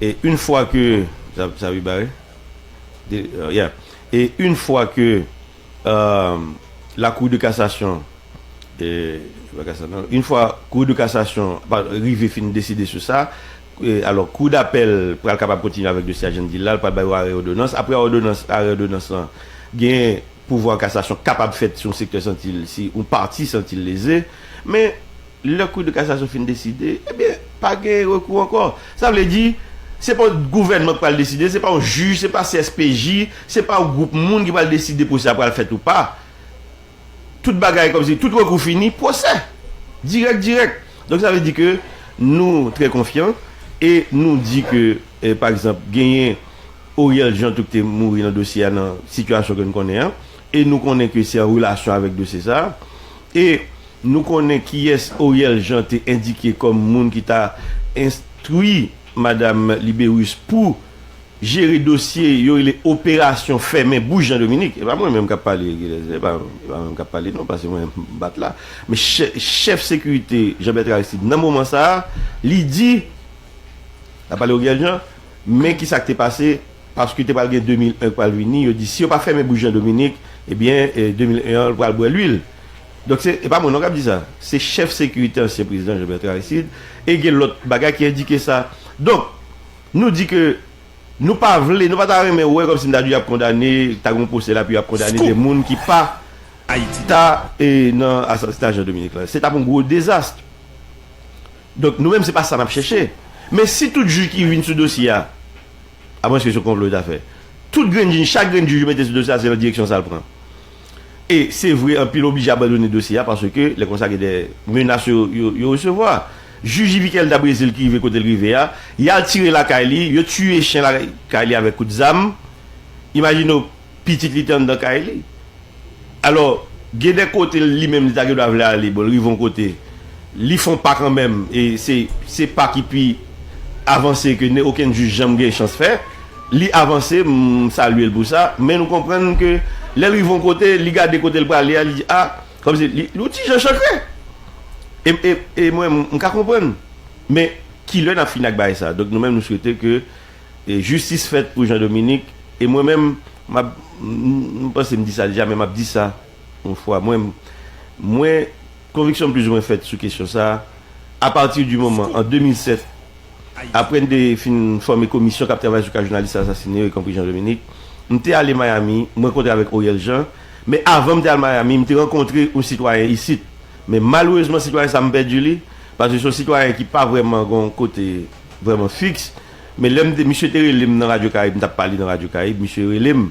et une fois que ça peut barrer et une fois que la Cour de cassation une fois Cour de cassation arrivé fin décider sur ça alors Cour d'appel pour être capable de continuer avec dossier agent dit là pas bailler arrêt ordonnance après ordonnance gain pouvoir cassation capable fait sur secteur sentil si une partie sentil lésé mais le Cour de cassation fin décider eh bien pas gain recours encore ça veut dire c'est pas le gouvernement qui va le décider, c'est pas un juge, c'est pas CSPJ, c'est pas un groupe monde qui va le décider pour ça pour le faire ou pas. Toute bagaille comme si tout recours fini, procès. Direct. Donc ça veut dire que nous très confiants et nous dit que par exemple gagner Auriel Jean tout est mort dans le dossier dans situation que nous connaissons et nous connaissons que c'est en relation avec le César et nous connaissons qui est Auriel Jean t'est indiqué comme monde qui t'a instruit Madame Libérus pour gérer dossier, il y a les opérations fermées bouge Jean-Dominique. Et pas moi même qui parler, pas même qui parler non parce que moi battre là. Mais chef sécurité Jean-Bertrand Aristide dans moment ça, il dit a parlé au Jean, mais qui s'est passé parce que tu pas gagné 2001 pour venir, il dit si on pas fermé bouge Jean-Dominique, eh bien 2001 pour boire l'huile. Donc c'est pas mon nom qui dit ça, c'est chef sécurité ancien président Jean-Bertrand Aristide et il y a l'autre bagage qui indique ça. Donc, nous dit que nous pas voulons, nous pas t'arrêter ouais comme si nous avons condamné, t'as un procès là puis a condamné des gens qui pas Haïti et non assassinat Jean-Dominique là. C'est un gros désastre. Donc nous même c'est pas ça n'a cherché. Mais si tout juge qui vient sur dossier à moins que ce complot d'affaires, chaque grain de juge mettait ce dossier c'est la direction ça le prend. Et c'est vrai un pile obligé à abandonner le dossier parce que les consacrés des menaces yo recevoir. Juge Vikel d'Abrésil qui veut côté le Rivière, il a tiré la Kaili, il a tué chien la Kaili avec coup de zam. Imaginez petit litan dans Kaili. Alors, il y a des côtés lui-même qui doivent aller, bon, ils vont côté. Ils font pas quand même et c'est pas qui puis avancer que aucun juge jamais chance faire. Li avancer saluer pour ça, mais nous comprenons que les vont côté, les gars de côté le parler, il dit ah comme c'est l'outil Jean Chacré. Et moi, je comprends. Mais qui l'a fini avec ça? Donc nous-mêmes, nous souhaitons que justice faite pour Jean-Dominique. Et moi-même, je pense que je me dis ça déjà, mais je me dis ça une fois. Moi, conviction plus ou moins faite sur question ça. À partir du moment, en 2007, après de former commission qui a travaillé sur le journaliste assassiné, y compris Jean-Dominique, je suis allé à Miami, je me rencontré avec Auriel Jean. Mais avant d'aller à Miami, je me rencontré un citoyen ici. Mais malheureusement, citoyen, ça me perdu lui. Parce que ce citoyen qui n'est pas vraiment un côté vraiment fixe. Mais l'homme de M. Terelim dans Radio Caraïbe, je parlé dans Radio Caraïbe, M. Terelim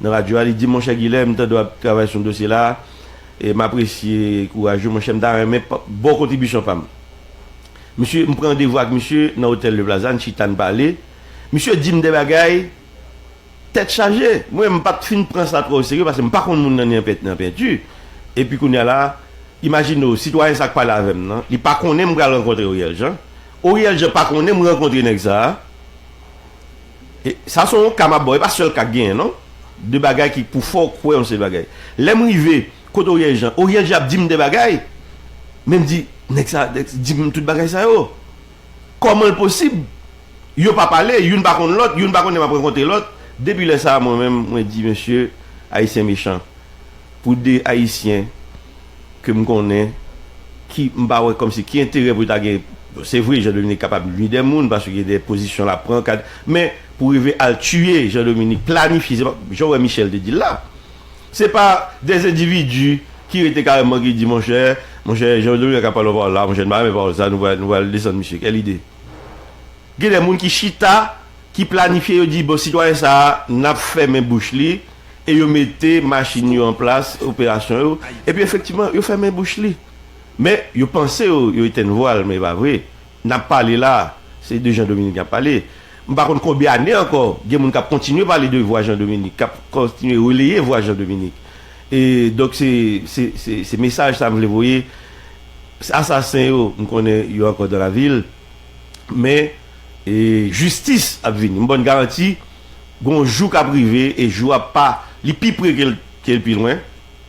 dans Radio, il dit mon cher Guilhem, tu dois travailler sur ce dossier là. Et m'apprécier, courageux, mon cher, mais bonne contribution, femme. Monsieur, je prends rendez-vous avec monsieur dans l'hôtel Le Plazan, Chitan parler. Monsieur dit des bagailles, tête chargée. Moi, je ne pas prendre ça trop au sérieux parce que je ne pas contre mon en peinture. Et puis, qu'on est là. Imaginez, citoyen ça parle avec moi, il pas connaît me rencontrer Auriel Jean. Auriel Jean pas connaît me rencontrer nèg ça. Et ça sont camaboy pas seul qui gagne non. De bagaille qui pour fort quoi on ces bagaille. L'aime rivé côté Auriel Jean dit me des bagaille. Même dit nèg ça dit me toute bagaille ça yo. Comment est possible? Yo pas parler, une pas connaît l'autre, une pas connaît m'a rencontrer l'autre. Depuis là ça moi même moi dit monsieur haïtien méchant. Pour des haïtiens que me connais qui m'ba comme si qui intérêt pour ta c'est vrai, Jean-Dominique capable de nuire des monde parce qu'il y a des positions là prend, mais pour arriver à le tuer, Jean-Dominique planifier, Jean-Michel te dit là. C'est pas des individus qui étaient carrément qui dit mon cher Jean-Dominique a pas le voir là, mon cher mais voir ça nous va descendre monsieur. Quelle idée. Il y a des gens qui chita, qui planifient, ils disent bon citoyen ça n'a fait mes bouches li et ils mettaient machine en place, opération et puis effectivement, ils fait mes bouches li. Mais ils pensaient ils étaient une voile mais pas vrai. N'a parlé là, c'est de Jean-Dominique qui a parlé. Par contre, combien d'années encore, il y a des gens qui continuent à parler de voix Jean-Dominique, qui continuent à relayer voix Jean-Dominique. Et donc, ces messages, ça me les voyez, assassins, on connaît, il y a encore dans la ville, mais justice a venir. Une bonne garantie, on joue qu'à privé et joue à pas, les plus près qu'elle plus loin,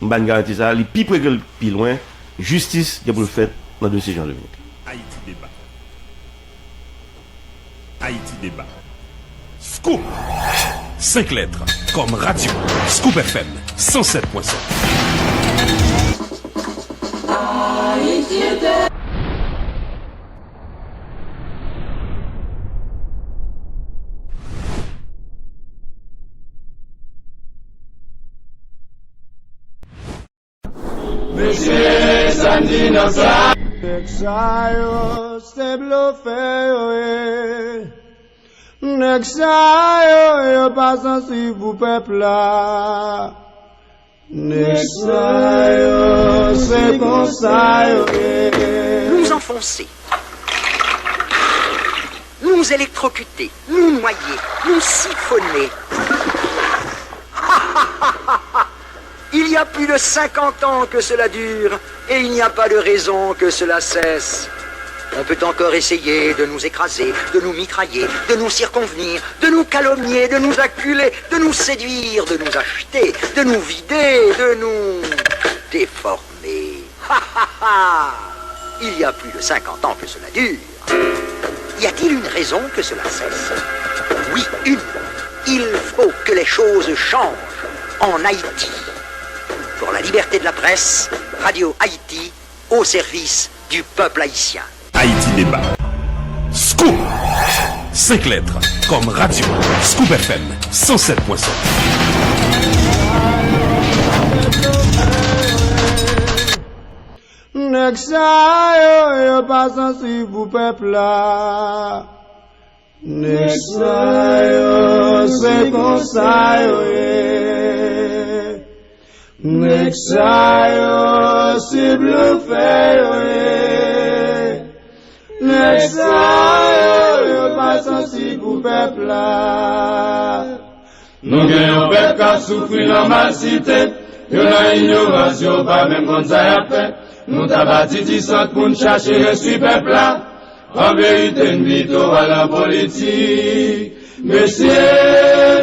une bonne garantie ça, les plus près qu'elle plus loin, justice qui est pour le faire dans le dossier Jean-Dominique. Haïti débat. Haïti débat. Scoop. 5 lettres comme radio. Scoop FM 107.7. Haïti débat. Monsieur Sandy Nansa. Nexayo se bluffe. Nexayo yo pas sensible pour peuple là. Nexayo c'est comme ça. Nous enfoncer, nous électrocuter, nous noyer, nous siphonner. Il y a plus de 50 ans que cela dure et il n'y a pas de raison que cela cesse. On peut encore essayer de nous écraser, de nous mitrailler, de nous circonvenir, de nous calomnier, de nous acculer, de nous séduire, de nous acheter, de nous vider, de nous déformer. Il y a plus de 50 ans que cela dure. Y a-t-il une raison que cela cesse? Oui, une. Il faut que les choses changent en Haïti. Pour la liberté de la presse, Radio Haïti, au service du peuple haïtien. Haïti débat. Scoop. 5 lettres comme radio. Scoop FM 107.7. Nexayo yo pas sensible pour peuple là. Nexayo c'est comme ça yo. Nexayo c'est bluffé. Nexayo yo pas sensible pour peuple là. Nous gagnons peuple qui a souffert dans ma cité. Yo n'a ignoration pas même quand ça a fait. Nous t'a bâti 10 cents pour nous chercher le suivre peuple là. En vérité, nous vivons à la politique. Messieurs,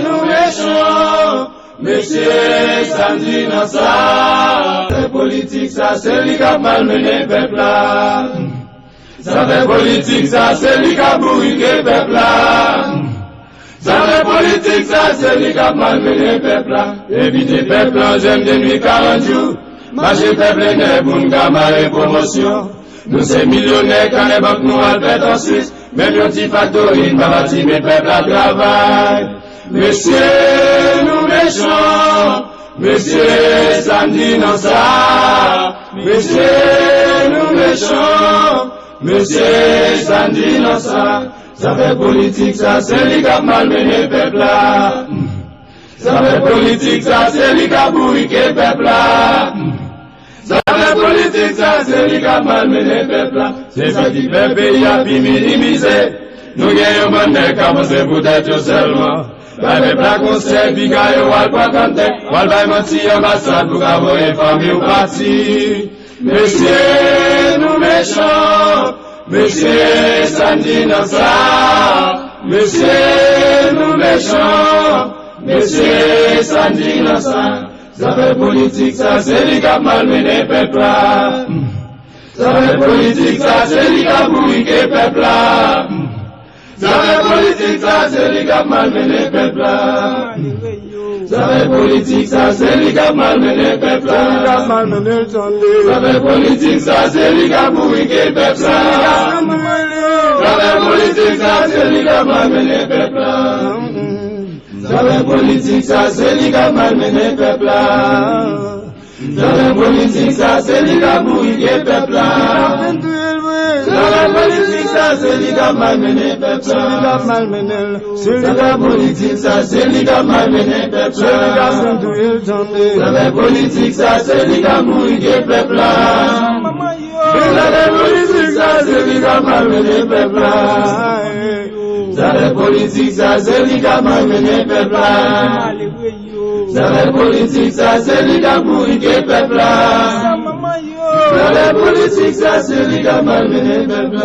nous méchants. Messieurs, samedi dans ça. La politique, ça, c'est lui qui a malmené peuple là. Ça fait politique, ça, c'est lui qui a bourriqué peuple là. Ça fait politique, ça, c'est lui qui a malmené peuple là. Éviter peuple là, j'aime des nuits 40 jours. Marcher peuple n'est pour nous camarades promotion. Nous c'est millionnaires quand les banques nous alpètent en Suisse. Même yon ti factory, pas bâti, mais peuple à travail. Messieurs, nous méchants. Messieurs, samedi dans ça. Messieurs, nous méchants. Messieurs, samedi dans ça. Ça fait politique, ça, c'est lui qui a malmené peuple là. Ça fait politique, ça, c'est lui qui a bourriqué peuple là. Ça fait politique, ça, c'est lui qui a malmené peuple là. C'est ça qui fait pays à puis minimiser. Nous gagnons bon nez, commencer pour être seulement. La peuple a conseil, puis gagne, ou al pas canter. Ou al va mentir, ambassade, pour avoir une famille ou parti. Messieurs, nous méchants. Messieurs, samedi dans ça. Messieurs, nous méchants. Messieurs, samedi dans ça. Ça fait politique, ça, c'est lui qui a malmené peuple là. Ça fait politique, ça, c'est lui qui a bourriqué peuple là. Ça fait politique, ça, c'est lui qui a malmené peuple là. Ça fait politique, ça, c'est lui qui a malmené peuple là. Ça fait politique, ça, c'est lui qui a bourriqué peuple là. politique, ça c'est lui qui a malmené le peuple. Dans la politique, ça c'est lui qui a malmené le peuple. Dans la politique, ça c'est lui qui a bourrigué le peuple. Dans la politique, ça c'est lui qui a malmené le peuple. Dans la politique, ça c'est lui qui a malmené le peuple. Dans la politique, ça c'est lui qui a bourrigué le peuple. Dans la politique, ça c'est lui qui a malmené le peuple. Dans la politique, ça c'est lui qui a malmené le peuple. Dans la politique, ça c'est lui qui a bourrigué le peuple. Dans la politique, ça c'est lui qui a malmené le peuple.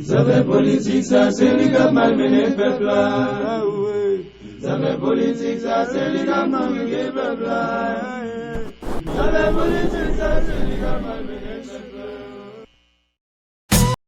Dans la politique, ça c'est lui qui a malmené le peuple. Dans la politique, ça c'est lui qui a malmené le peuple. Dans la politique, ça c'est lui qui a malmené le peuple.